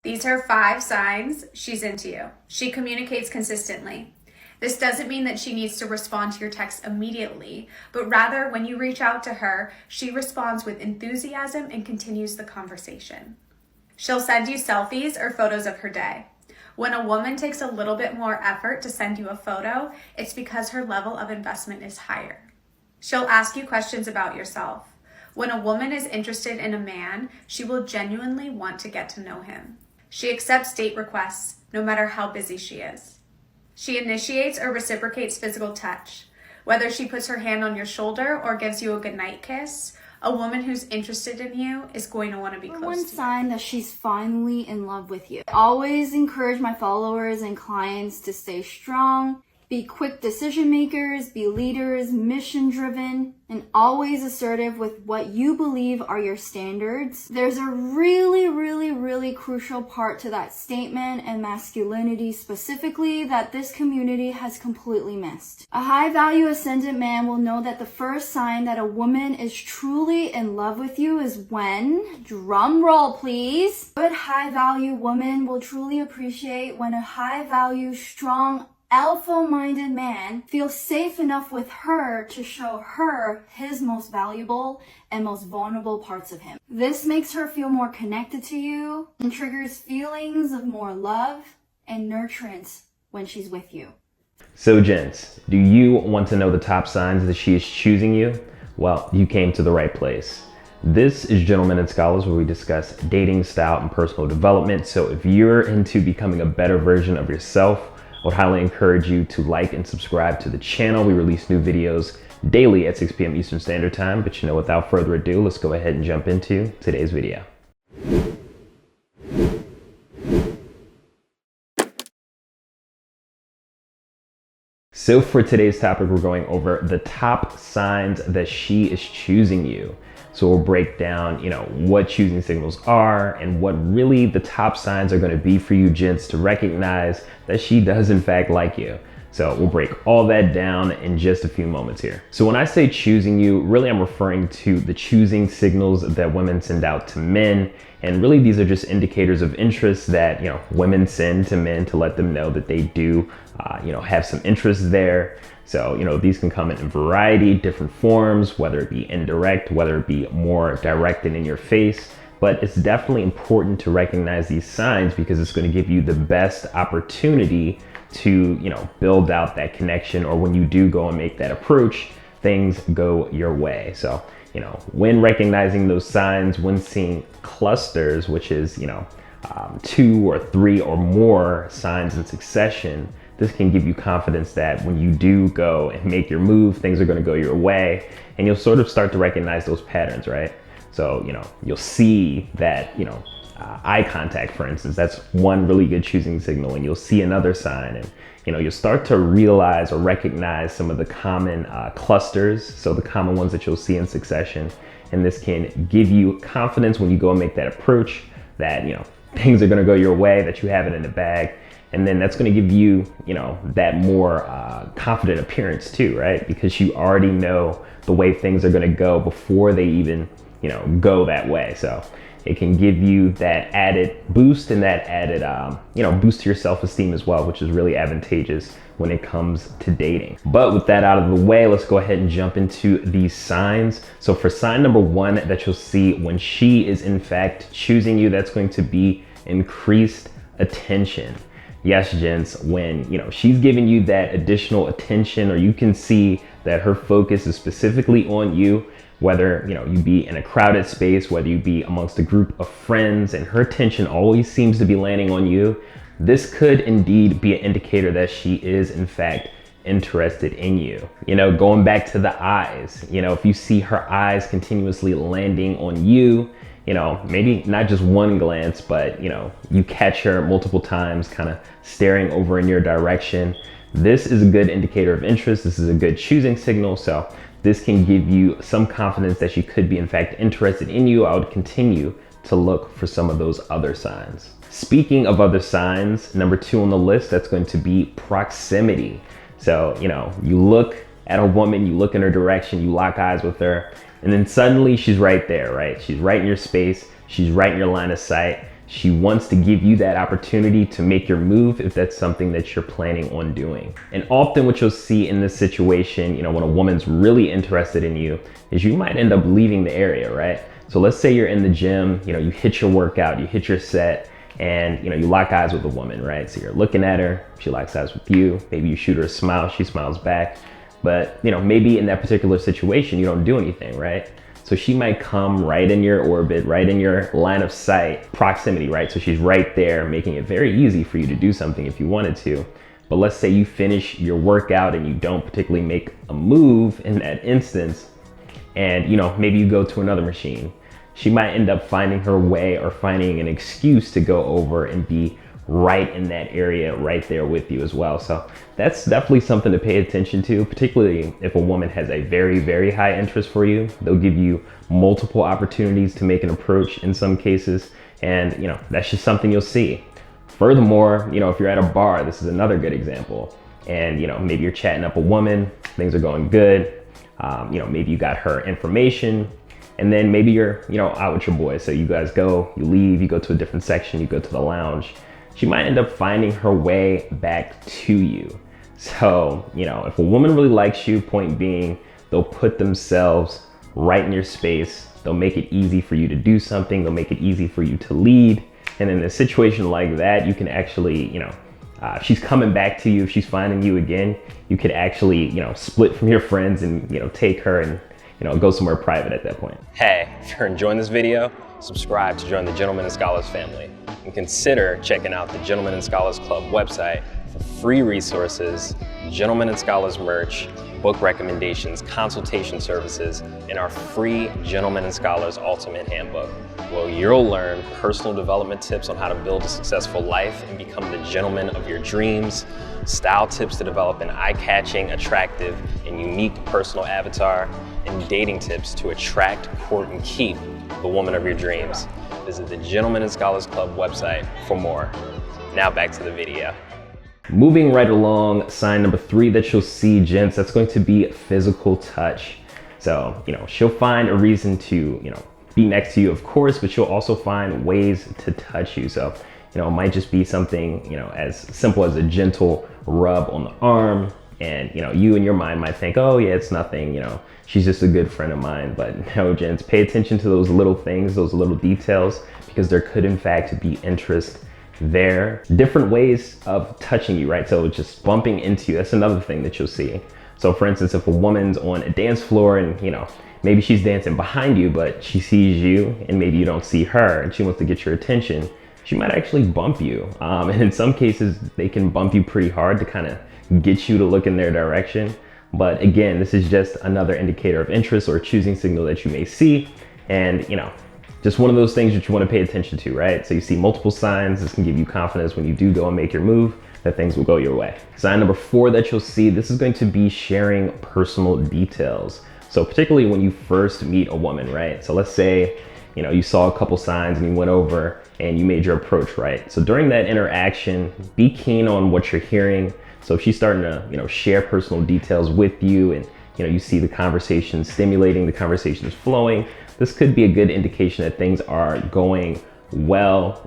These are 5 signs she's into you. She communicates consistently. This doesn't mean that she needs to respond to your text immediately, but rather when you reach out to her, she responds with enthusiasm and continues the conversation. She'll send you selfies or photos of her day. When a woman takes a little bit more effort to send you a photo, it's because her level of investment is higher. She'll ask you questions about yourself. When a woman is interested in a man, she will genuinely want to get to know him. She accepts date requests, no matter how busy she is. She initiates or reciprocates physical touch. Whether she puts her hand on your shoulder or gives you a goodnight kiss, a woman who's interested in you is going to want to be close to you. One sign that she's finally in love with you. I always encourage my followers and clients to stay strong, be quick decision makers, be leaders, mission driven, and always assertive with what you believe are your standards. There's a really crucial part to that statement and masculinity specifically that this community has completely missed. A high value ascendant man will know that the first sign that a woman is truly in love with you is when, drum roll please, a good high value woman will truly appreciate when a high value, strong, alpha-minded man feels safe enough with her to show her his most valuable and most vulnerable parts of him. This makes her feel more connected to you and triggers feelings of more love and nurturance when she's with you. So gents, do you want to know the top signs that she is choosing you? Well, you came to the right place. This is Gentlemen and Scholars, where we discuss dating style and personal development. So if you're into becoming a better version of yourself, I would highly encourage you to like and subscribe to the channel. We release new videos daily at 6 p.m. Eastern Standard Time. But without further ado, let's go ahead and jump into today's video. So for today's topic, we're going over the top signs that she is choosing you. So we'll break down, what choosing signals are and what really the top signs are going to be for you gents to recognize that she does in fact like you. So we'll break all that down in just a few moments here. So when I say choosing you, really I'm referring to the choosing signals that women send out to men. And really these are just indicators of interest that, women send to men to let them know that they do, have some interest there. So, these can come in a variety, different forms, whether it be indirect, whether it be more direct and in your face. But it's definitely important to recognize these signs because it's going to give you the best opportunity to, build out that connection, or when you do go and make that approach, things go your way. So, when recognizing those signs, when seeing clusters, which is, 2 or 3 or more signs in succession, this can give you confidence that when you do go and make your move, things are going to go your way, and you'll sort of start to recognize those patterns, right? So, you'll see that, eye contact, for instance, that's one really good choosing signal, and you'll see another sign, and, you'll start to realize or recognize some of the common clusters, so the common ones that you'll see in succession, and this can give you confidence when you go and make that approach that, things are going to go your way, that you have it in the bag. And then that's going to give you, that more confident appearance too, right? Because you already know the way things are going to go before they even, go that way. So it can give you that added boost and that added, boost to your self-esteem as well, which is really advantageous when it comes to dating. But with that out of the way, let's go ahead and jump into these signs. So for sign number 1 that you'll see when she is in fact choosing you, that's going to be increased attention. Yes, gents, when, she's giving you that additional attention, or you can see that her focus is specifically on you, whether, you be in a crowded space, whether you be amongst a group of friends, and her attention always seems to be landing on you, this could indeed be an indicator that she is in fact interested in you. Going back to the eyes, if you see her eyes continuously landing on you, maybe not just one glance, but, you catch her multiple times kind of staring over in your direction. This is a good indicator of interest. This is a good choosing signal. So this can give you some confidence that she could be in fact interested in you. I would continue to look for some of those other signs. Speaking of other signs, number 2 on the list, that's going to be proximity. So, you look at a woman, you look in her direction, you lock eyes with her, and then suddenly she's right there, right? She's right in your space. She's right in your line of sight. She wants to give you that opportunity to make your move if that's something that you're planning on doing. And often what you'll see in this situation, when a woman's really interested in you, is you might end up leaving the area, right? So let's say you're in the gym, you hit your workout, you hit your set, and you lock eyes with a woman, right? So you're looking at her, she locks eyes with you, maybe you shoot her a smile, she smiles back, but maybe in that particular situation you don't do anything, right? So she might come right in your orbit, right in your line of sight, proximity, right? So she's right there, making it very easy for you to do something if you wanted to. But let's say you finish your workout and you don't particularly make a move in that instance, and maybe you go to another machine. She might end up finding her way or finding an excuse to go over and be right in that area right there with you as well. So that's definitely something to pay attention to, particularly if a woman has a very, very high interest for you. They'll give you multiple opportunities to make an approach in some cases, and that's just something you'll see. Furthermore, if you're at a bar, this is another good example, and maybe you're chatting up a woman, things are going good, maybe you got her information, and then maybe you're out with your boys, so you guys go, you leave, you go to a different section, you go to the lounge. She might end up finding her way back to you. So, if a woman really likes you, point being, they'll put themselves right in your space. They'll make it easy for you to do something. They'll make it easy for you to lead. And in a situation like that, you can actually, if she's coming back to you, if she's finding you again, you could actually, split from your friends and, take her and, go somewhere private at that point. Hey, if you're enjoying this video, subscribe to join the Gentlemen and Scholars family. And consider checking out the Gentlemen and Scholars Club website for free resources, Gentlemen and Scholars merch, book recommendations, consultation services, and our free Gentlemen and Scholars Ultimate Handbook, where you'll learn personal development tips on how to build a successful life and become the gentleman of your dreams, style tips to develop an eye-catching, attractive, and unique personal avatar, and dating tips to attract, court, and keep the woman of your dreams. Visit the Gentlemen and Scholars Club website for more. Now back to the video. Moving right along, sign number 3 that you'll see, gents, that's going to be physical touch. So, she'll find a reason to, be next to you, of course, but she'll also find ways to touch you. So, it might just be something, as simple as a gentle rub on the arm. And, you in your mind might think, oh yeah, it's nothing, she's just a good friend of mine. But no, gents, pay attention to those little things, those little details, because there could in fact be interest there. Different ways of touching you, right? So just bumping into you, that's another thing that you'll see. So for instance, if a woman's on a dance floor and, maybe she's dancing behind you, but she sees you and maybe you don't see her and she wants to get your attention, she might actually bump you. And in some cases, they can bump you pretty hard to kind of get you to look in their direction. But again, this is just another indicator of interest or choosing signal that you may see. And, just one of those things that you want to pay attention to, right? So you see multiple signs. This can give you confidence when you do go and make your move that things will go your way. Sign number 4 that you'll see, this is going to be sharing personal details. So particularly when you first meet a woman, right? So let's say, you saw a couple signs and you went over and you made your approach, right? So during that interaction, be keen on what you're hearing. So if she's starting to, share personal details with you and, you see the conversation stimulating, the conversation is flowing, this could be a good indication that things are going well.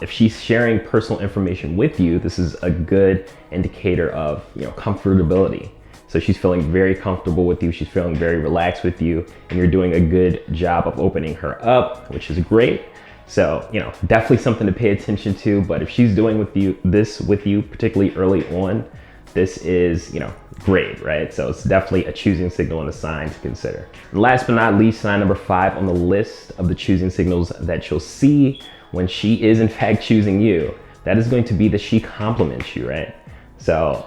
If she's sharing personal information with you, this is a good indicator of, comfortability. So she's feeling very comfortable with you. She's feeling very relaxed with you, and you're doing a good job of opening her up, which is great. So, definitely something to pay attention to. But if she's doing this with you, particularly early on, this is, great, right? So it's definitely a choosing signal and a sign to consider. And last but not least, sign number 5 on the list of the choosing signals that you'll see when she is in fact choosing you, that is going to be that she compliments you, right? So,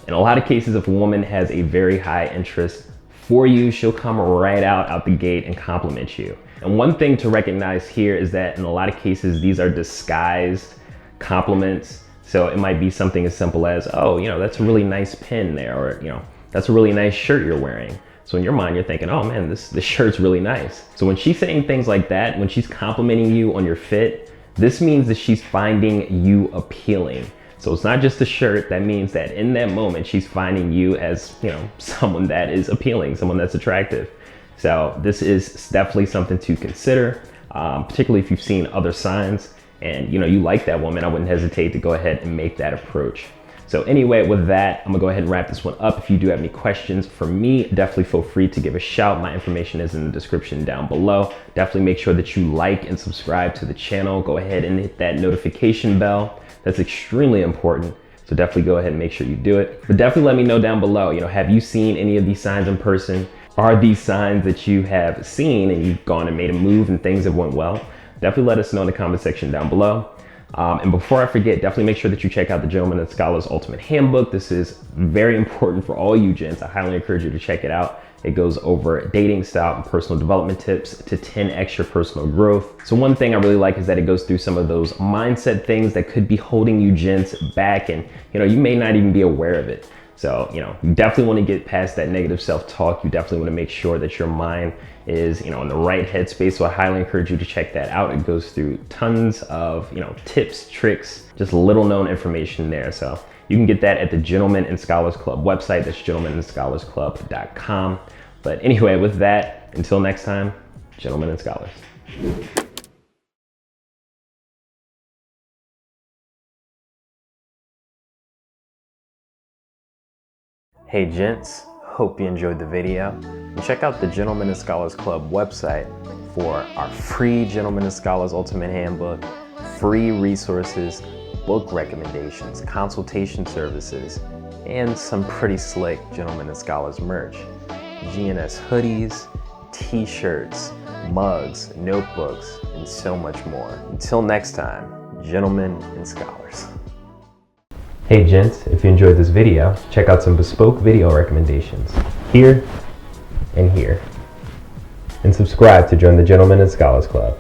in a lot of cases, if a woman has a very high interest for you, she'll come right out the gate and compliment you. And one thing to recognize here is that in a lot of cases, these are disguised compliments. So it might be something as simple as, oh, that's a really nice pin there, or, that's a really nice shirt you're wearing. So in your mind, you're thinking, oh man, this shirt's really nice. So when she's saying things like that, when she's complimenting you on your fit, this means that she's finding you appealing. So it's not just a shirt. That means that in that moment, she's finding you as, someone that is appealing, someone that's attractive. So this is definitely something to consider. particularly if you've seen other signs and you like that woman, I wouldn't hesitate to go ahead and make that approach. So anyway, with that, I'm gonna go ahead and wrap this one up. If you do have any questions for me, definitely feel free to give a shout. My information is in the description down below. Definitely make sure that you like and subscribe to the channel. Go ahead and hit that notification bell. That's extremely important. So definitely go ahead and make sure you do it. But definitely let me know down below, have you seen any of these signs in person? Are these signs that you have seen and you've gone and made a move and things have went well? Definitely let us know in the comment section down below. And before I forget, definitely make sure that you check out the Gentleman and Scholar's Ultimate Handbook. This is very important for all you gents. I highly encourage you to check it out. It goes over dating style and personal development tips to 10x your personal growth. So one thing I really like is that it goes through some of those mindset things that could be holding you gents back, and you may not even be aware of it. So, you definitely want to get past that negative self-talk. You definitely want to make sure that your mind is, in the right headspace. So I highly encourage you to check that out. It goes through tons of, tips, tricks, just little known information there. So you can get that at the Gentleman and Scholars Club website. That's gentlemanandscholarsclub.com. But anyway, with that, until next time, gentlemen and scholars. Hey gents, hope you enjoyed the video. And check out the Gentleman and Scholars Club website for our free Gentleman and Scholars Ultimate Handbook, free resources, book recommendations, consultation services, and some pretty slick Gentleman and Scholars merch. GNS hoodies, t-shirts, mugs, notebooks, and so much more. Until next time, gentlemen and scholars. Hey gents, if you enjoyed this video, check out some bespoke video recommendations here and here. And subscribe to join the Gentleman and Scholars Club.